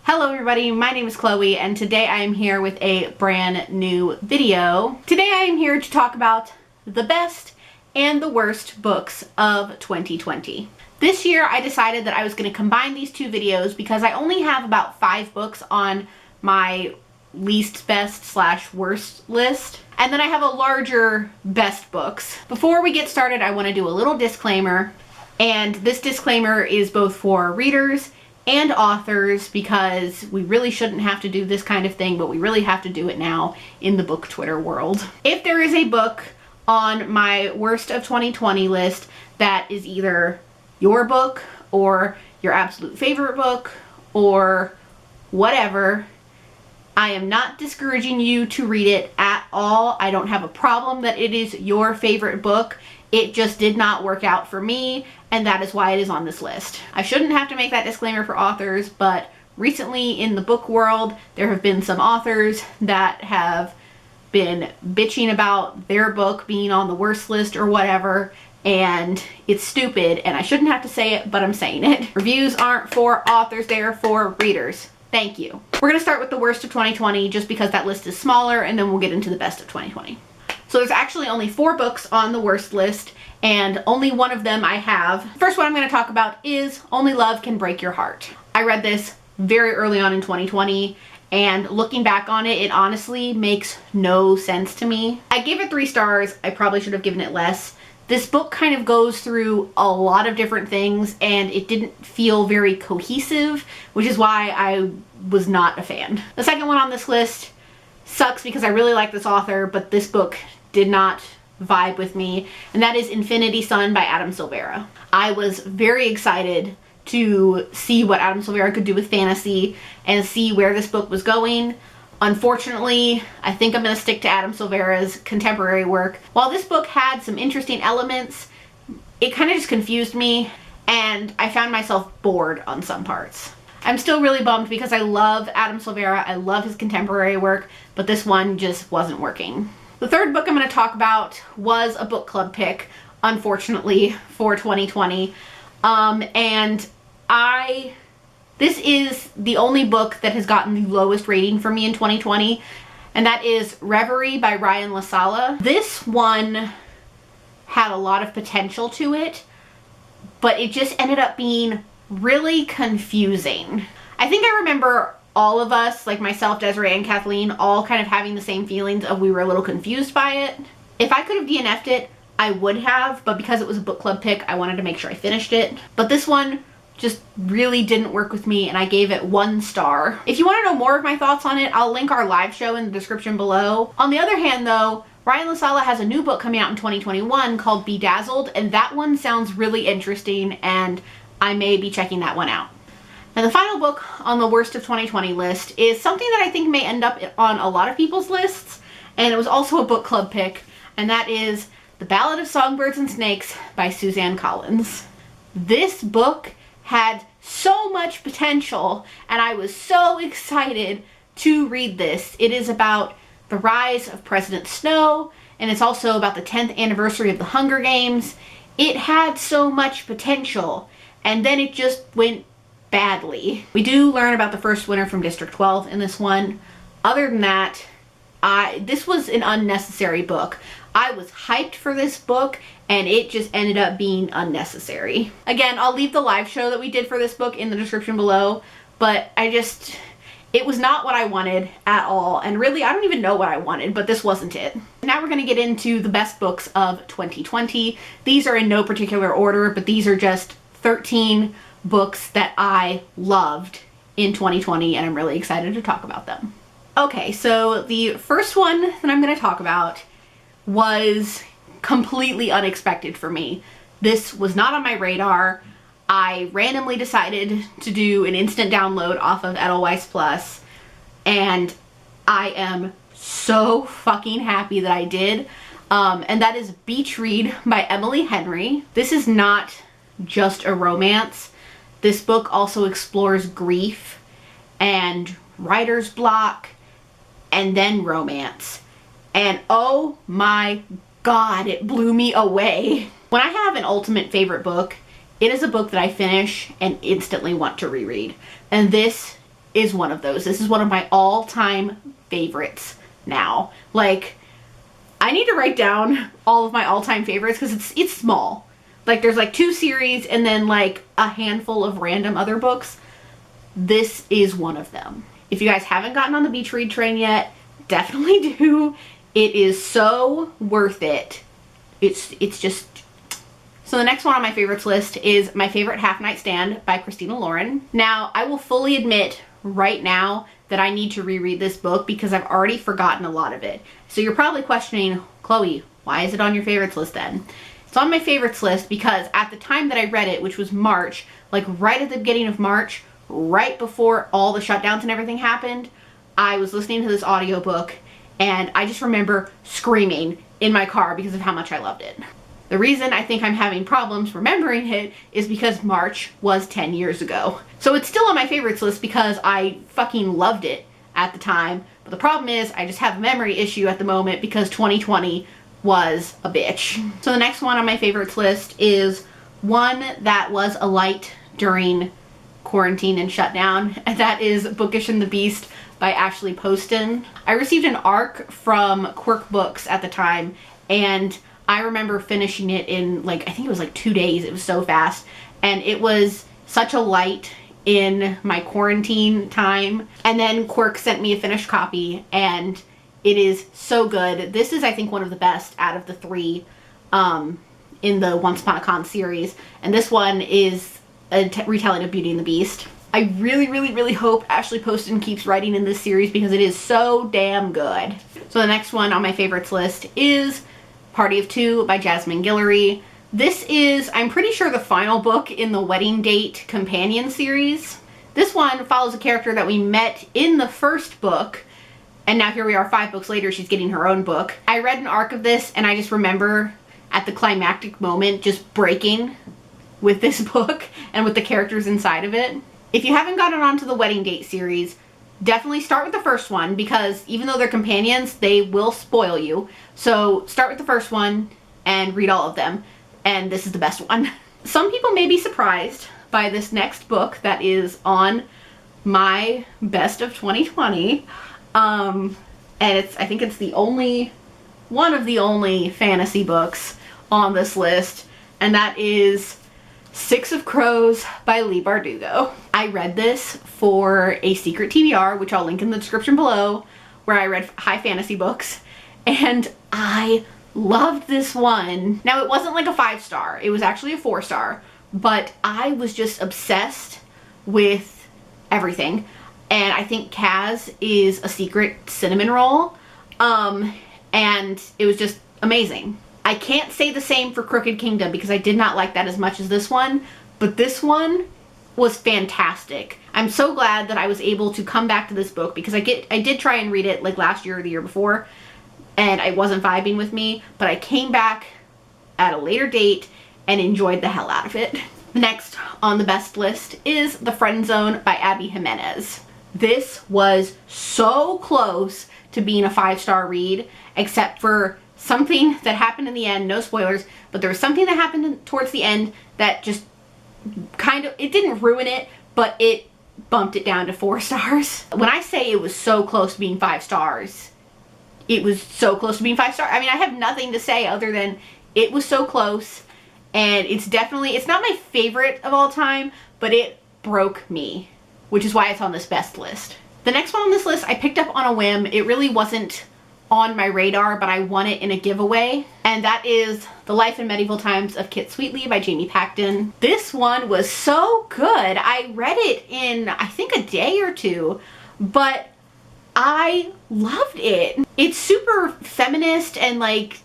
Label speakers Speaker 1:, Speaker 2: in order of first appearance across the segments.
Speaker 1: Hello everybody, my name is Chloe and today I am here with a brand new video. Today I am here to talk about the best and the worst books of 2020. This year I decided that I was going to combine these two videos because I only have about 5 books on my least best / worst list. And then I have a larger best books. Before we get started, I want to do a little disclaimer. And this disclaimer is both for readers and authors because we really shouldn't have to do this kind of thing, but we really have to do it now in the book Twitter world. If there is a book on my worst of 2020 list that is either your book or your absolute favorite book or whatever, I am not discouraging you to read it at all. I don't have a problem that it is your favorite book. It just did not work out for me, and that is why it is on this list. I shouldn't have to make that disclaimer for authors, but recently in the book world, there have been some authors that have been bitching about their book being on the worst list or whatever, and it's stupid, and I shouldn't have to say it, but I'm saying it. Reviews aren't for authors, they are for readers. Thank you. We're going to start with the worst of 2020 just because that list is smaller, and then we'll get into the best of 2020. So there's actually only 4 books on the worst list, and only one of them I have. First one I'm going to talk about is Only Love Can Break Your Heart. I read this very early on in 2020, and looking back on it, it honestly makes no sense to me. I gave it 3 stars. I probably should have given it less. This book kind of goes through a lot of different things, and it didn't feel very cohesive, which is why I was not a fan. The second one on this list sucks because I really like this author, but this book did not vibe with me, and that is Infinity Sun by Adam Silvera. I was very excited to see what Adam Silvera could do with fantasy and see where this book was going. Unfortunately, I think I'm going to stick to Adam Silvera's contemporary work. While this book had some interesting elements, it kind of just confused me, and I found myself bored on some parts. I'm still really bummed because I love Adam Silvera, I love his contemporary work, but this one just wasn't working. The third book I'm going to talk about was a book club pick, unfortunately, for 2020. This is the only book that has gotten the lowest rating for me in 2020, and that is Reverie by Ryan LaSala. This one had a lot of potential to it, but it just ended up being really confusing. I think I remember all of us, like myself, Desiree, and Kathleen, all kind of having the same feelings of we were a little confused by it. If I could have DNF'd it, I would have, but because it was a book club pick, I wanted to make sure I finished it. But this one just really didn't work with me, and I gave it 1 star. If you want to know more of my thoughts on it, I'll link our live show in the description below. On the other hand though, Ryan LaSala has a new book coming out in 2021 called Bedazzled, and that one sounds really interesting, and I may be checking that one out. Now the final book on the worst of 2020 list is something that I think may end up on a lot of people's lists, and it was also a book club pick, and that is The Ballad of Songbirds and Snakes by Suzanne Collins. This book had so much potential, and I was so excited to read this. It is about the rise of President Snow, and it's also about the 10th anniversary of the Hunger Games. It had so much potential, and then it just went badly. We do learn about the first winner from District 12 in this one. Other than that, this was an unnecessary book. I was hyped for this book, and it just ended up being unnecessary. Again, I'll leave the live show that we did for this book in the description below, but it was not what I wanted at all, and really I don't even know what I wanted, but this wasn't it. Now we're going to get into the best books of 2020. These are in no particular order, but these are just 13 books that I loved in 2020, and I'm really excited to talk about them. Okay, so the first one that I'm going to talk about was completely unexpected for me. This was not on my radar. I randomly decided to do an instant download off of Edelweiss Plus, and I am so fucking happy that I did. And that is Beach Read by Emily Henry. This is not just a romance. This book also explores grief and writer's block and then romance. And oh my God, it blew me away. When I have an ultimate favorite book, it is a book that I finish and instantly want to reread. And this is one of those. This is one of my all-time favorites now. Like, I need to write down all of my all-time favorites because it's small. Like, there's like 2 series and then like a handful of random other books. This is one of them. If you guys haven't gotten on the beach read train yet, definitely do. It is so worth it. It's just... So the next one on my favorites list is My Favorite Half Night Stand by Christina Lauren. Now, I will fully admit right now that I need to reread this book because I've already forgotten a lot of it. So you're probably questioning, Chloe, why is it on your favorites list then? It's on my favorites list because at the time that I read it, which was March, like right at the beginning of March, right before all the shutdowns and everything happened, I was listening to this audiobook and I just remember screaming in my car because of how much I loved it. The reason I think I'm having problems remembering it is because March was 10 years ago. So it's still on my favorites list because I fucking loved it at the time. But the problem is I just have a memory issue at the moment because 2020 was a bitch. So the next one on my favorites list is one that was a light during quarantine and shutdown, and that is Bookish and the Beast by Ashley Poston. I received an ARC from Quirk Books at the time, and I remember finishing it in like, I think it was like 2 days. It was so fast, and it was such a light in my quarantine time. And then Quirk sent me a finished copy, and it is so good. This is, I think, one of the best out of the 3 in the Once Upon a Con series, and this one is a retelling of Beauty and the Beast. I really, really, really hope Ashley Poston keeps writing in this series because it is so damn good. So the next one on my favorites list is Party of Two by Jasmine Guillory. This is, I'm pretty sure, the final book in the Wedding Date companion series. This one follows a character that we met in the first book, and now here we are 5 books later, she's getting her own book. I read an arc of this and I just remember at the climactic moment just breaking with this book and with the characters inside of it. If you haven't gotten onto the Wedding Date series, definitely start with the first one because even though they're companions, they will spoil you. So start with the first one and read all of them, and this is the best one. Some people may be surprised by this next book that is on my best of 2020. And I think it's the only, one of the only fantasy books on this list, and that is Six of Crows by Leigh Bardugo. I read this for a secret TBR, which I'll link in the description below, where I read high fantasy books, and I loved this one. Now, it wasn't like a 5-star, it was actually a 4-star, but I was just obsessed with everything. And I think Kaz is a secret cinnamon roll, and it was just amazing. I can't say the same for Crooked Kingdom because I did not like that as much as this one, but this one was fantastic. I'm so glad that I was able to come back to this book because I did try and read it like last year or the year before, and it wasn't vibing with me, but I came back at a later date and enjoyed the hell out of it. Next on the best list is The Friend Zone by Abby Jimenez. This was so close to being a 5-star read, except for something that happened in the end, no spoilers, but there was something that happened towards the end that just kind of, it didn't ruin it, but it bumped it down to 4 stars. When I say it was so close to being 5 stars, it was so close to being 5 stars. I mean, I have nothing to say other than it was so close, and it's definitely, it's not my favorite of all time, but it broke me, which is why it's on this best list. The next one on this list I picked up on a whim. It really wasn't on my radar, but I won it in a giveaway, and that is The Life in Medieval Times of Kit Sweetly by Jamie Pacton. This one was so good. I read it in, I think, a day or 2, but I loved it. It's super feminist and like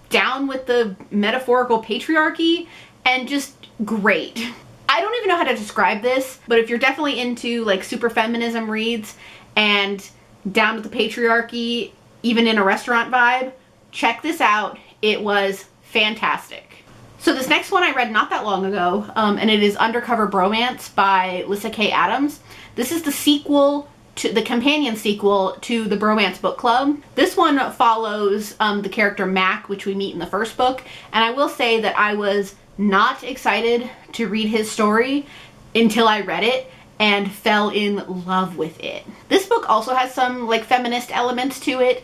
Speaker 1: down with the metaphorical patriarchy and just great. I don't even know how to describe this, but if you're definitely into like super feminism reads and down with the patriarchy, even in a restaurant vibe, check this out. It was fantastic. So this next one I read not that long ago, and it is Undercover Bromance by Lyssa Kay Adams. This is the sequel to the companion sequel to the Bromance Book Club. This one follows the character Mac, which we meet in the first book, and I will say that I was not excited to read his story until I read it, and fell in love with it. This book also has some like feminist elements to it.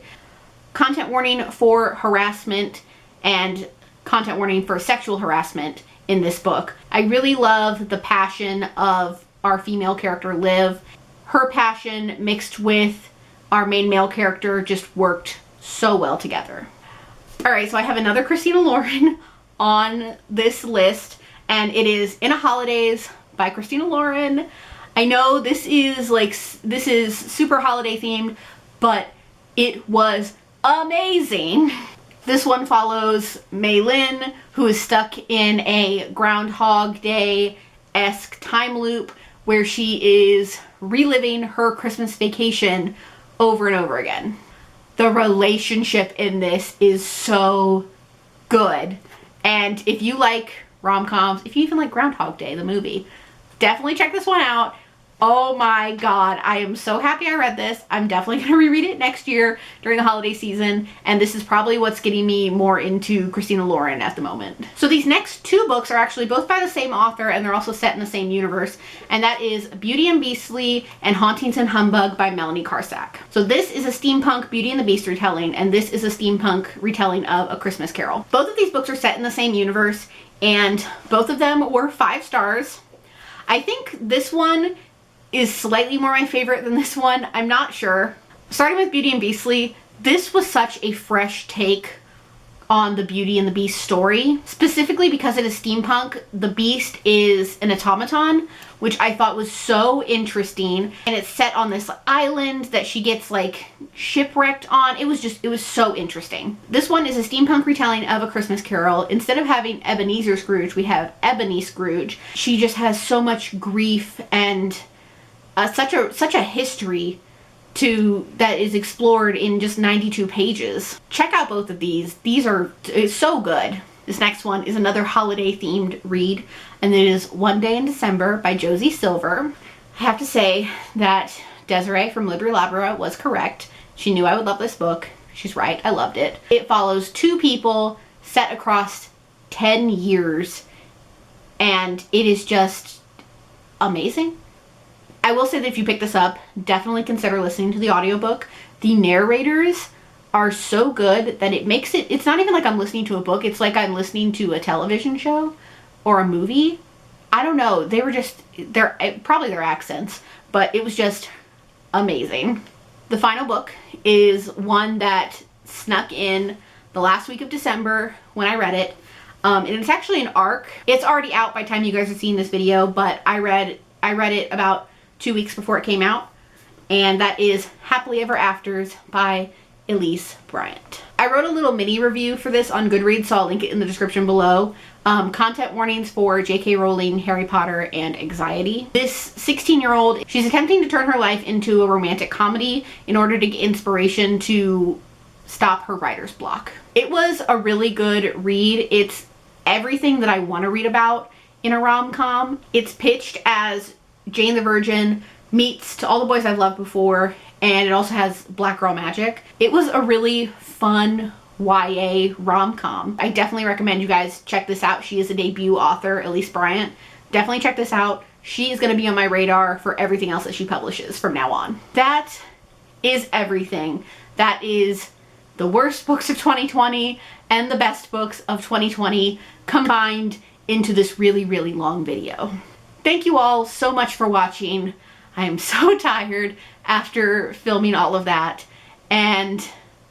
Speaker 1: Content warning for harassment and content warning for sexual harassment in this book. I really love the passion of our female character Liv. Her passion mixed with our main male character just worked so well together. Alright, so I have another Christina Lauren on this list, and it is In a Holidays by Christina Lauren. I know this is super holiday themed, but it was amazing. This one follows Mei Lin, who is stuck in a Groundhog Day-esque time loop where she is reliving her Christmas vacation over and over again. The relationship in this is so good. And if you like rom-coms, if you even like Groundhog Day, the movie, definitely check this one out. Oh my god, I am so happy I read this. I'm definitely going to reread it next year during the holiday season, and this is probably what's getting me more into Christina Lauren at the moment. So these next two books are actually both by the same author, and they're also set in the same universe, and that is Beauty and Beastly and Hauntings and Humbug by Melanie Carsack. So this is a steampunk Beauty and the Beast retelling, and this is a steampunk retelling of A Christmas Carol. Both of these books are set in the same universe, and both of them were 5 stars. I think this one is slightly more my favorite than this one. I'm not sure. Starting with Beauty and Beastly, this was such a fresh take on the Beauty and the Beast story. Specifically because it is steampunk, the Beast is an automaton, which I thought was so interesting. And it's set on this island that she gets like shipwrecked on. It was so interesting. This one is a steampunk retelling of A Christmas Carol. Instead of having Ebenezer Scrooge, we have Ebony Scrooge. She just has so much grief and such a history that is explored in just 92 pages. Check out both of these. These are so good. This next one is another holiday themed read, and it is One Day in December by Josie Silver. I have to say that Desiree from Libri Labra was correct. She knew I would love this book. She's right. I loved it. It follows 2 people set across 10 years, and it is just amazing. I will say that if you pick this up, definitely consider listening to the audiobook. The narrators are so good that it makes it's not even like I'm listening to a book, it's like I'm listening to a television show or a movie. I don't know, they were just, probably their accents, but it was just amazing. The final book is one that snuck in the last week of December when I read it. And it's actually an ARC. It's already out by the time you guys are seeing this video, but I read it about 2 weeks before it came out, and that is Happily Ever Afters by Elise Bryant. I wrote a little mini review for this on Goodreads, so I'll link it in the description below. Content warnings for J.K. Rowling, Harry Potter, and anxiety. This 16-year-old, she's attempting to turn her life into a romantic comedy in order to get inspiration to stop her writer's block. It was a really good read. It's everything that I want to read about in a rom-com. It's pitched as Jane the Virgin meets To All the Boys I've Loved Before, and it also has black girl magic. It was a really fun YA rom-com. I definitely recommend you guys check this out. She is a debut author, Elise Bryant. Definitely check this out. She is going to be on my radar for everything else that she publishes from now on. That is everything. That is the worst books of 2020 and the best books of 2020 combined into this really, really long video. Thank you all so much for watching. I am so tired after filming all of that, and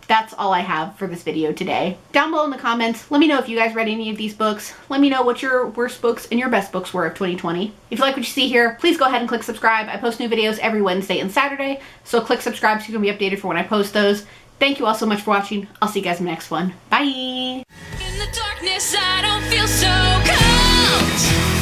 Speaker 1: that's all I have for this video today. Down below in the comments, let me know if you guys read any of these books. Let me know what your worst books and your best books were of 2020. If you like what you see here, please go ahead and click subscribe. I post new videos every Wednesday and Saturday, so click subscribe so you can be updated for when I post those. Thank you all so much for watching. I'll see you guys in the next one. Bye!
Speaker 2: In the darkness, I don't feel so cold.